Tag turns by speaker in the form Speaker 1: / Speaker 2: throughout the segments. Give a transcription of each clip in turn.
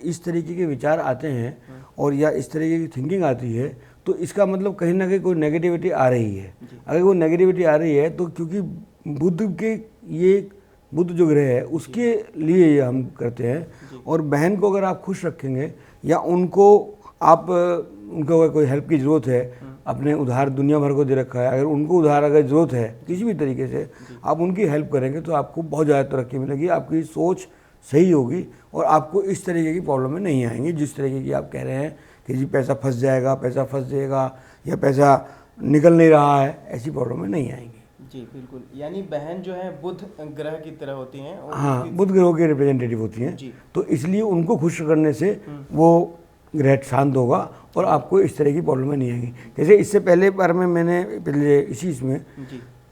Speaker 1: इस तरीके के विचार आते हैं और या इस तरीके की थिंकिंग आती है, तो इसका मतलब कहीं ना कहीं कोई नेगेटिविटी आ रही है। अगर वो नेगेटिविटी आ रही है तो क्योंकि बुध के ये बुध जो ग्रह है उसके लिए ये हम करते हैं। और बहन को अगर आप खुश रखेंगे या उनको आप उनको अगर कोई हेल्प की ज़रूरत है, अपने उधार दुनिया भर को दे रखा है, अगर उनको उधार अगर ज़रूरत है किसी भी तरीके से, आप उनकी हेल्प करेंगे तो आपको बहुत ज़्यादा तरक्की मिलेगी, आपकी सोच सही होगी और आपको इस तरीके की प्रॉब्लम में नहीं आएंगी जिस तरीके की आप कह रहे हैं कि जी पैसा फंस जाएगा, पैसा फंस जाएगा या पैसा निकल नहीं रहा है, ऐसी प्रॉब्लम में नहीं आएंगी।
Speaker 2: जी बिल्कुल, यानी बहन जो है बुध ग्रह की तरह होती हैं और
Speaker 1: हाँ, बुध ग्रहों के रिप्रेजेंटेटिव होती हैं, तो इसलिए उनको खुश करने से वो ग्रह शांत होगा और आपको इस तरह की प्रॉब्लम नहीं आएगी। जैसे इससे पहले बार में मैंने पहले इसी इसमें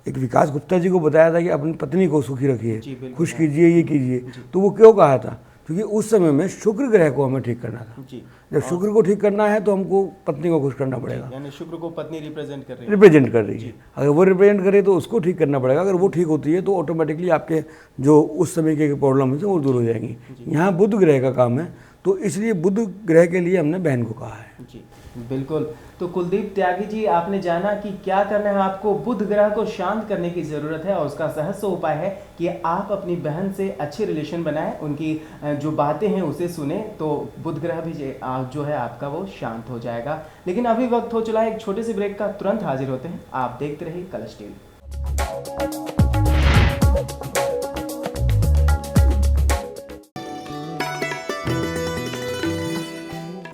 Speaker 1: एक विकास गुप्ता जी को बताया था कि अपनी पत्नी को सुखी रखिए, खुश कीजिए, ये कीजिए। तो वो क्यों कहा था? क्योंकि उस समय में शुक्र ग्रह को हमें ठीक करना था। जब शुक्र को ठीक करना है तो हमको पत्नी को खुश करना पड़ेगा।
Speaker 2: यानी शुक्र को पत्नी रिप्रेजेंट कर रही है।
Speaker 1: अगर वो रिप्रेजेंट करे तो उसको ठीक करना पड़ेगा। अगर वो ठीक होती है तो ऑटोमेटिकली आपके जो उस समय के प्रॉब्लम है वो दूर हो जाएंगी। यहाँ बुध ग्रह का काम है, तो इसलिए बुध ग्रह के लिए हमने बहन को कहा है।
Speaker 2: जी बिल्कुल। तो कुलदीप त्यागी जी, आपने जाना कि क्या करना है, आपको बुध ग्रह को शांत करने की ज़रूरत है और उसका सहज उपाय है कि आप अपनी बहन से अच्छे रिलेशन बनाएं, उनकी जो बातें हैं उसे सुने, तो बुध ग्रह भी जो है आपका वो शांत हो जाएगा। लेकिन अभी वक्त हो चला है एक छोटे से ब्रेक का, तुरंत हाजिर होते हैं। आप देखते रहिए कलश टीवी।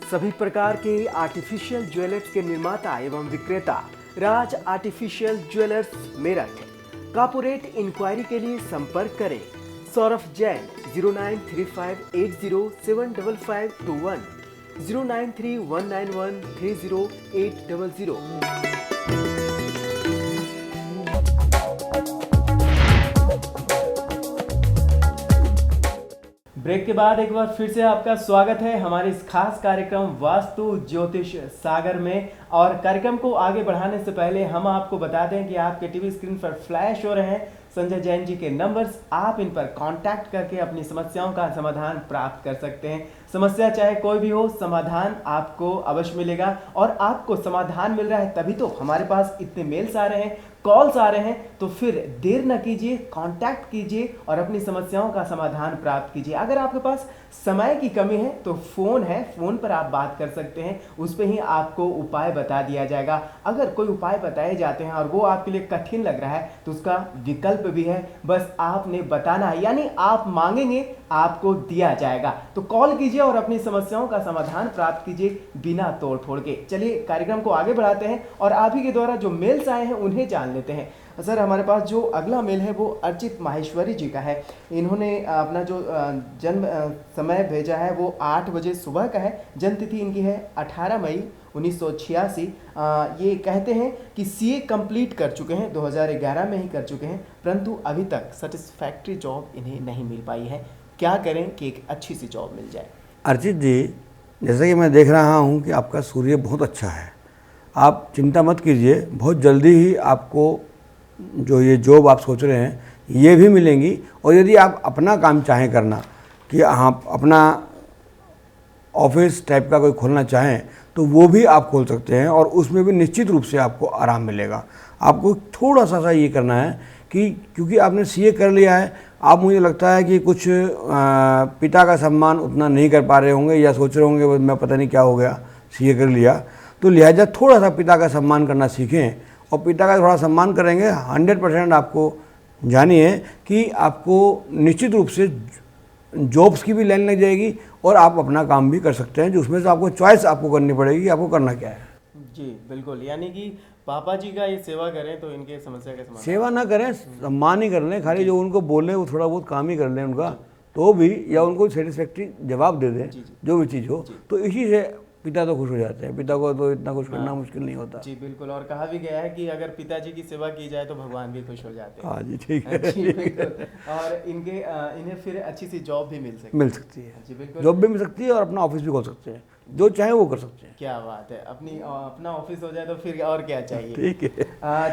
Speaker 2: सभी प्रकार के आर्टिफिशियल ज्वेलर्स के निर्माता एवं विक्रेता Raj artificial jewellers Meerut. Corporate inquiry के लिए संपर्क करें सौरभ जैन 0935807551 0931913080। ब्रेक के बाद एक बार फिर से आपका स्वागत है हमारे इस खास कार्यक्रम वास्तु ज्योतिष सागर में। और कार्यक्रम को आगे बढ़ाने से पहले हम आपको बता दें कि आपके टीवी स्क्रीन पर फ्लैश हो रहे हैं संजय जैन जी के नंबर्स। आप इन पर कांटेक्ट करके अपनी समस्याओं का समाधान प्राप्त कर सकते हैं। समस्या चाहे कोई भी हो, समाधान आपको अवश्य मिलेगा। और आपको समाधान मिल रहा है तभी तो हमारे पास इतने मेल्स आ रहे हैं, कॉल्स आ रहे हैं। तो फिर देर न कीजिए, कांटेक्ट कीजिए और अपनी समस्याओं का समाधान प्राप्त कीजिए। अगर आपके पास समय की कमी है तो फोन है, फोन पर आप बात कर सकते हैं, उस पर ही आपको उपाय बता दिया जाएगा। अगर कोई उपाय बताए जाते हैं और वो आपके लिए कठिन लग रहा है तो उसका विकल्प भी है, बस आपने बताना है, यानी आप मांगेंगे आपको दिया जाएगा। तो कॉल कीजिए और अपनी समस्याओं का समाधान प्राप्त कीजिए बिना तोड़ फोड़ के। चलिए कार्यक्रम को आगे बढ़ाते हैं और आप ही के द्वारा जो मेल्स आए हैं उन्हें जान लेते हैं। सर, हमारे पास जो अगला मेल है वो अर्चित माहेश्वरी जी का है। इन्होंने अपना जो जन्म समय भेजा है वो 8 बजे सुबह का है। जन्म तिथि इनकी है 18 मई 1986। ये कहते हैं कि सीए कंप्लीट कर चुके हैं, 2011 में ही कर चुके हैं, परंतु अभी तक सेटिस्फैक्ट्री जॉब इन्हें नहीं मिल पाई है। क्या करें कि एक अच्छी सी जॉब मिल जाए?
Speaker 1: अर्चित जी, जैसा कि मैं देख रहा हूँ कि आपका सूर्य बहुत अच्छा है, आप चिंता मत कीजिए, बहुत जल्दी ही आपको जो ये जॉब आप सोच रहे हैं ये भी मिलेंगी। और यदि आप अपना काम चाहें करना कि आप अपना ऑफिस टाइप का कोई खोलना चाहें तो वो भी आप खोल सकते हैं और उसमें भी निश्चित रूप से आपको आराम मिलेगा। आपको थोड़ा सा ये करना है कि क्योंकि आपने सीए कर लिया है, आप मुझे लगता है कि कुछ पिता का सम्मान उतना नहीं कर पा रहे होंगे या सोच रहे होंगे मैं पता नहीं क्या हो गया, सीए कर लिया, तो लिहाजा थोड़ा सा पिता का सम्मान करना सीखें। और पिता का थोड़ा सम्मान करेंगे 100% आपको जानिए कि आपको निश्चित रूप से जॉब्स की भी लाइन लग जाएगी और आप अपना काम भी कर सकते हैं, जो उसमें से आपको चॉइस आपको करनी पड़ेगी कि आपको करना क्या है।
Speaker 2: जी बिल्कुल, यानी कि पापा जी का ये सेवा करें तो इनके समस्या का समाधान,
Speaker 1: सेवा ना करें, सम्मान ही कर लें, खाली जो उनको बोलें वो थोड़ा बहुत काम ही कर लें उनका, तो भी या उनको सेटिस्फैक्ट्री जवाब दे दें जो भी चीज़ हो, तो इसी से पिता तो खुश हो जाते हैं। पिता को तो इतना खुश करना मुश्किल नहीं होता।
Speaker 2: जी बिल्कुल, और कहा भी गया है कि अगर पिताजी की सेवा की जाए तो भगवान भी खुश हो जाते हैं।
Speaker 1: हाँ जी, ठीक है।
Speaker 2: जी बिल्कुल, और इन्हें फिर अच्छी सी जॉब भी मिल सकती है। जी बिल्कुल,
Speaker 1: जॉब भी मिल सकती है और अपना ऑफिस भी खोल सकते हैं, जो चाहे वो कर सकते हैं।
Speaker 2: क्या बात है, अपना ऑफिस हो जाए तो फिर और क्या चाहिए।
Speaker 1: ठीक है।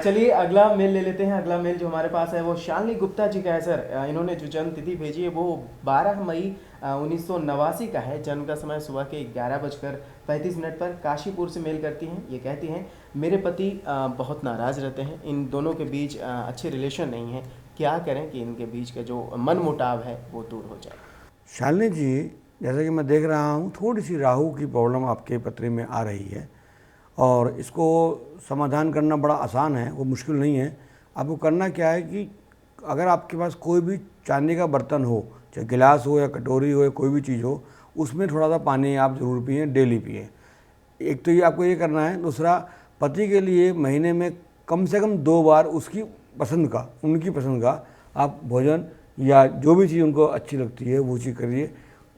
Speaker 2: चलिए अगला मेल ले लेते हैं। अगला मेल जो हमारे पास है वो शालिनी गुप्ता जी का है। सर, इन्होंने जो जन्म तिथि भेजी है वो 12 मई 1989 का है। जन्म का समय सुबह के 11:35 पर काशीपुर से मेल करती हैं। ये कहती हैं मेरे पति बहुत नाराज़ रहते हैं, इन दोनों के बीच अच्छे रिलेशन नहीं है, क्या करें कि इनके बीच का जो मन मुटाव है वो दूर हो जाए।
Speaker 1: शालिनी जी, जैसा कि मैं देख रहा हूँ थोड़ी सी राहु की प्रॉब्लम आपके पत्री में आ रही है और इसको समाधान करना बड़ा आसान है, वो मुश्किल नहीं है। आपको करना क्या है कि अगर आपके पास कोई भी चांदी का बर्तन हो, चाहे गिलास हो या कटोरी हो या कोई भी चीज़ हो, उसमें थोड़ा सा पानी आप ज़रूर पिए, डेली पिए। एक तो ये आपको ये करना है। दूसरा, पति के लिए महीने में कम से कम 2 बार उसकी पसंद का, उनकी पसंद का आप भोजन या जो भी चीज़ उनको अच्छी लगती है वो चीज़ करिए।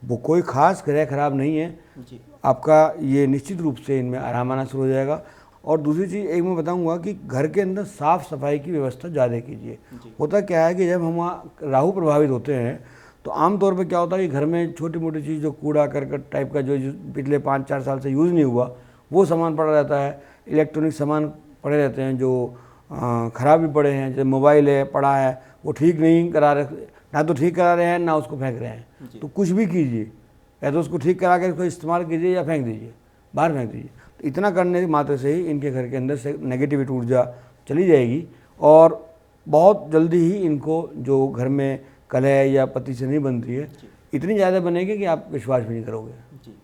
Speaker 1: वो कोई ख़ास ग्रह खराब नहीं है
Speaker 2: जी।
Speaker 1: आपका, ये निश्चित रूप से इनमें आराम आना शुरू हो जाएगा। और दूसरी चीज़ एक मैं बताऊंगा कि घर के अंदर साफ़ सफाई की व्यवस्था ज़्यादा कीजिए। होता क्या है कि जब हम राहु प्रभावित होते हैं तो आमतौर पर क्या होता है कि घर में छोटी मोटी चीज़, जो कूड़ा करकट टाइप का जो पिछले 5-4 साल से यूज़ नहीं हुआ वो सामान पड़ा रहता है, इलेक्ट्रॉनिक सामान पड़े रहते हैं जो ख़राब भी पड़े हैं, जैसे मोबाइल है पड़ा है, वो ठीक नहीं करा रहे, ना तो ठीक करा रहे हैं ना उसको फेंक रहे हैं। तो कुछ भी कीजिए, या तो उसको ठीक करा के उसको इस्तेमाल कीजिए या फेंक दीजिए, बाहर फेंक दीजिए। तो इतना करने की मात्र से ही इनके घर के अंदर से नेगेटिविटी ऊर्जा चली जाएगी और बहुत जल्दी ही इनको जो घर में कलह या पति से नहीं बनती है, इतनी ज़्यादा बनेगी कि आप विश्वास भी नहीं करोगे।
Speaker 2: जी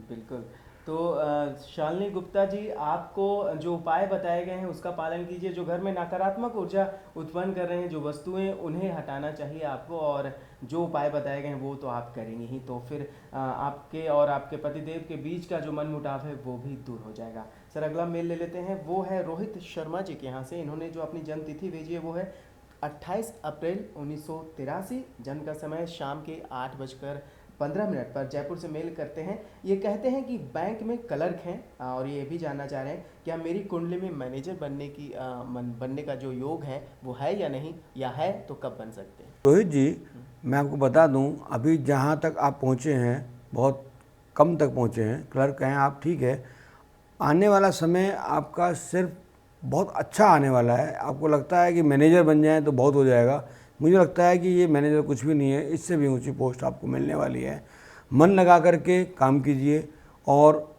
Speaker 2: बिल्कुल। तो शालिनी गुप्ता जी, आपको जो उपाय बताए गए हैं उसका पालन कीजिए। जो घर में नकारात्मक ऊर्जा उत्पन्न कर रहे हैं, जो वस्तुएं, उन्हें हटाना चाहिए आपको, और जो उपाय बताए गए हैं वो तो आप करेंगे ही, तो फिर आपके और आपके पतिदेव के बीच का जो मन मुटाव है वो भी दूर हो जाएगा। सर अगला मेल ले लेते हैं, वो है रोहित शर्मा जी के यहाँ से। इन्होंने जो अपनी जन्म तिथि भेजी है वो है 28 अप्रैल 1983। जन्म का समय शाम के 8:15 पर जयपुर से मेल करते हैं। ये कहते हैं कि बैंक में क्लर्क हैं और ये भी जानना चाह रहे हैं क्या मेरी कुंडली में मैनेजर बनने का जो योग है वो है या नहीं, या है तो कब बन सकते हैं।
Speaker 1: रोहित जी, मैं आपको बता दूं, अभी जहां तक आप पहुंचे हैं बहुत कम तक पहुंचे हैं, क्लर्क हैं आप, ठीक है। आने वाला समय आपका सिर्फ बहुत अच्छा आने वाला है। आपको लगता है कि मैनेजर बन जाएं तो बहुत हो जाएगा, मुझे लगता है कि ये मैनेजर कुछ भी नहीं है, इससे भी ऊंची पोस्ट आपको मिलने वाली है। मन लगा करके काम कीजिए और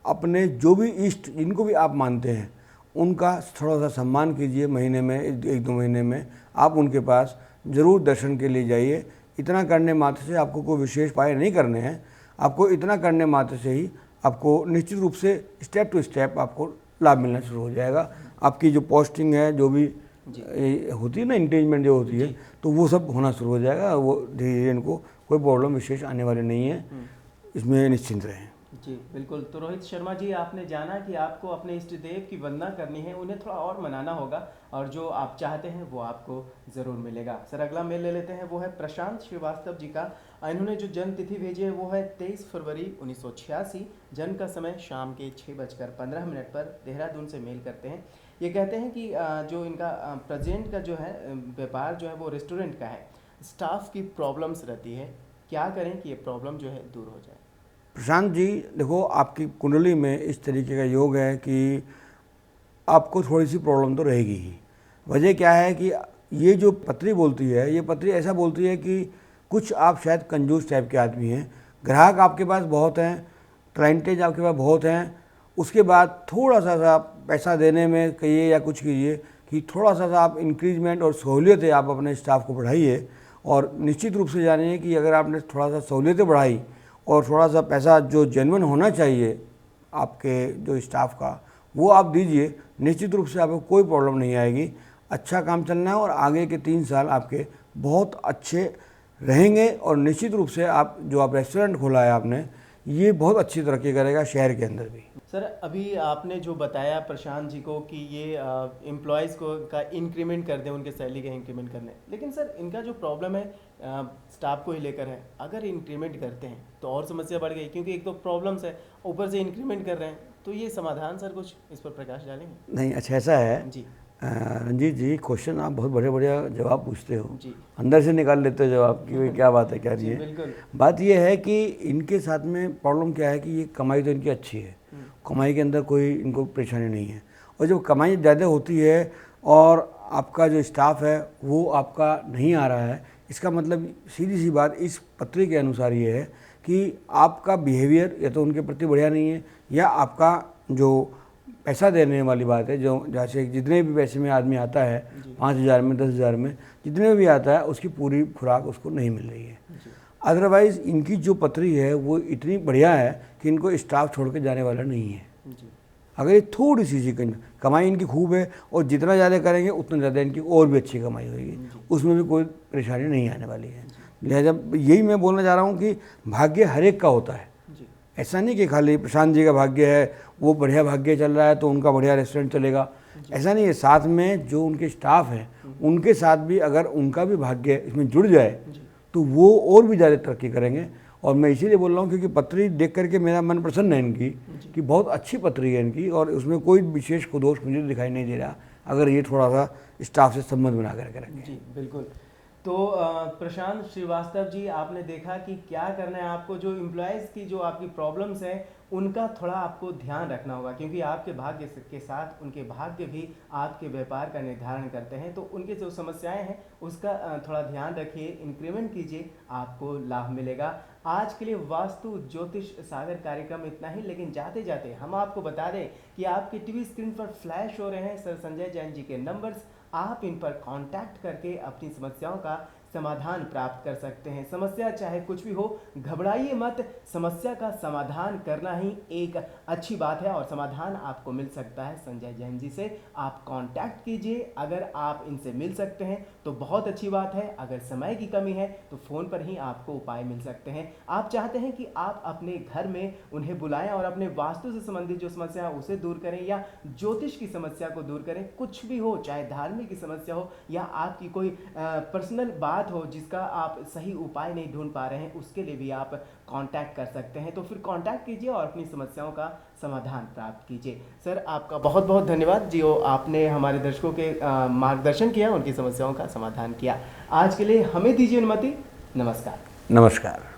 Speaker 1: अपने जो भी इष्ट जिनको भी आप मानते हैं उनका थोड़ा सा सम्मान कीजिए। महीने में 1-2 महीने में आप उनके पास ज़रूर दर्शन के लिए जाइए। इतना करने मात्र से आपको कोई विशेष उपाय नहीं करने हैं, आपको इतना करने मात्र से ही आपको निश्चित रूप से स्टेप टू स्टेप आपको लाभ मिलना शुरू हो जाएगा। आपकी जो पोस्टिंग है, जो भी होती है ना, इंगेजमेंट जो होती है, तो वो सब होना शुरू हो जाएगा। वो धीरे इनको कोई प्रॉब्लम विशेष आने वाली नहीं है, इसमें निश्चिंत रहें।
Speaker 2: जी बिल्कुल। तो रोहित शर्मा जी, आपने जाना कि आपको अपने इष्ट देव की वंदना करनी है, उन्हें थोड़ा और मनाना होगा और जो आप चाहते हैं वो आपको ज़रूर मिलेगा। सर अगला मेल ले लेते हैं, वो है प्रशांत श्रीवास्तव जी का। इन्होंने जो जन्म तिथि भेजी है वो है 23 फरवरी 1986। जन्म का समय शाम के 6:15 पर देहरादून से मेल करते हैं। ये कहते हैं कि जो इनका प्रेजेंट का जो है व्यापार जो है वो रेस्टोरेंट का है, स्टाफ की प्रॉब्लम्स रहती है, क्या करें कि ये प्रॉब्लम जो है दूर हो जाए।
Speaker 1: प्रशांत जी, देखो आपकी कुंडली में इस तरीके का योग है कि आपको थोड़ी सी प्रॉब्लम तो रहेगी ही। वजह क्या है कि ये जो पत्री बोलती है, ये पत्री ऐसा बोलती है कि कुछ आप शायद कंजूस टाइप के आदमी हैं, ग्राहक आपके पास बहुत हैं, क्लाइंटेज आपके पास बहुत हैं, उसके बाद थोड़ा सा पैसा देने में कहिए या कुछ कीजिए कि थोड़ा सा आप इंक्रीजमेंट और सहूलियतें आप अपने स्टाफ को बढ़ाइए। और निश्चित रूप से जानिए कि अगर आपने थोड़ा सा सहूलियतें बढ़ाई और थोड़ा सा पैसा जो जेन्युइन होना चाहिए आपके जो स्टाफ का, वो आप दीजिए, निश्चित रूप से आपको कोई प्रॉब्लम नहीं आएगी। अच्छा काम चलना है और आगे के 3 साल आपके बहुत अच्छे रहेंगे और निश्चित रूप से आप जो आप रेस्टोरेंट खोला है आपने, ये बहुत अच्छी तरक्की करेगा शहर के अंदर भी।
Speaker 2: सर अभी आपने जो बताया प्रशांत जी को कि ये एम्प्लॉयज़ को का इंक्रीमेंट कर दें, उनके सैलरी का इंक्रीमेंट करने, लेकिन सर इनका जो प्रॉब्लम है स्टाफ को ही लेकर है। अगर इंक्रीमेंट करते हैं तो और समस्या बढ़ गई, क्योंकि एक तो प्रॉब्लम्स है, ऊपर से इंक्रीमेंट कर रहे हैं, तो ये समाधान सर कुछ इस पर प्रकाश डालेंगे।
Speaker 1: नहीं, अच्छा ऐसा है
Speaker 2: जी
Speaker 1: रंजीत जी, क्वेश्चन आप बहुत बढ़िया जवाब पूछते हो,
Speaker 2: जी,
Speaker 1: अंदर से निकाल लेते हो जवाब कि क्या बात है, क्या नहीं है।
Speaker 2: बिल्कुल।
Speaker 1: बात यह है कि इनके साथ में प्रॉब्लम क्या है कि ये कमाई तो इनकी अच्छी है, कमाई के अंदर कोई इनको परेशानी नहीं है। और जब कमाई ज़्यादा होती है और आपका जो स्टाफ है वो आपका नहीं आ रहा है इसका मतलब सीधी सी बात इस पत्री के अनुसार ये है कि आपका बिहेवियर या तो उनके प्रति बढ़िया नहीं है, या आपका जो पैसा देने वाली बात है, जो जैसे जितने भी पैसे में आदमी आता है 5,000 में 10,000 में जितने में भी आता है उसकी पूरी खुराक उसको नहीं मिल रही है। अदरवाइज़ इनकी जो पत्री है वो इतनी बढ़िया है कि इनको स्टाफ छोड़ के जाने वाला नहीं है। अगर ये थोड़ी सी कमाई इनकी खूब है और जितना ज़्यादा करेंगे उतना ज़्यादा इनकी और भी अच्छी कमाई होगी, उसमें भी कोई परेशानी नहीं आने वाली है। लिहाजा यही मैं बोलना चाह रहा हूँ कि भाग्य हर एक का होता है। ऐसा नहीं कि खाली प्रशांत जी का भाग्य है, वो बढ़िया भाग्य चल रहा है तो उनका बढ़िया रेस्टोरेंट चलेगा, ऐसा नहीं है। साथ में जो उनके स्टाफ हैं उनके साथ भी अगर उनका भी भाग्य इसमें जुड़ जाए तो वो और भी ज़्यादा तरक्की करेंगे। और मैं इसीलिए बोल रहा हूँ क्योंकि पत्री देख करके मेरा मन प्रसन्न है इनकी, कि बहुत अच्छी पत्री है इनकी और उसमें कोई विशेष दोष मुझे दिखाई नहीं दे रहा, अगर ये थोड़ा सा स्टाफ से संबंध बना कर रखेंगे।
Speaker 2: जी बिल्कुल। तो प्रशांत श्रीवास्तव जी, आपने देखा कि क्या करना है आपको, जो एम्प्लॉयज़ की जो आपकी प्रॉब्लम्स हैं उनका थोड़ा आपको ध्यान रखना होगा, क्योंकि आपके भाग्य के साथ उनके भाग्य भी आपके व्यापार का निर्धारण करते हैं। तो उनकी जो समस्याएं हैं उसका थोड़ा ध्यान रखिए, इंक्रीमेंट कीजिए, आपको लाभ मिलेगा। आज के लिए वास्तु ज्योतिष सागर कार्यक्रम इतना ही, लेकिन जाते जाते हम आपको बता दें कि आपकी टीवी स्क्रीन पर फ्लैश हो रहे हैं सर संजय जैन जी के नंबर्स, आप इन पर कांटेक्ट करके अपनी समस्याओं का समाधान प्राप्त कर सकते हैं। समस्या चाहे कुछ भी हो, घबराइए मत, समस्या का समाधान करना ही एक अच्छी बात है और समाधान आपको मिल सकता है संजय जैन जी से। आप कांटेक्ट कीजिए, अगर आप इनसे मिल सकते हैं तो बहुत अच्छी बात है, अगर समय की कमी है तो फ़ोन पर ही आपको उपाय मिल सकते हैं। आप चाहते हैं कि आप अपने घर में उन्हें बुलाएं और अपने वास्तु से संबंधित जो समस्या है उसे दूर करें, या ज्योतिष की समस्या को दूर करें, कुछ भी हो, चाहे धार्मिक की समस्या हो या आपकी कोई पर्सनल बात हो जिसका आप सही उपाय नहीं ढूंढ पा रहे हैं, उसके लिए भी आप कांटेक्ट कर सकते हैं। तो फिर कांटेक्ट कीजिए और अपनी समस्याओं का समाधान प्राप्त कीजिए। सर आपका बहुत बहुत धन्यवाद जी, आपने हमारे दर्शकों के मार्गदर्शन किया, उनकी समस्याओं का समाधान किया। आज के लिए हमें दीजिए अनुमति। नमस्कार।
Speaker 1: नमस्कार।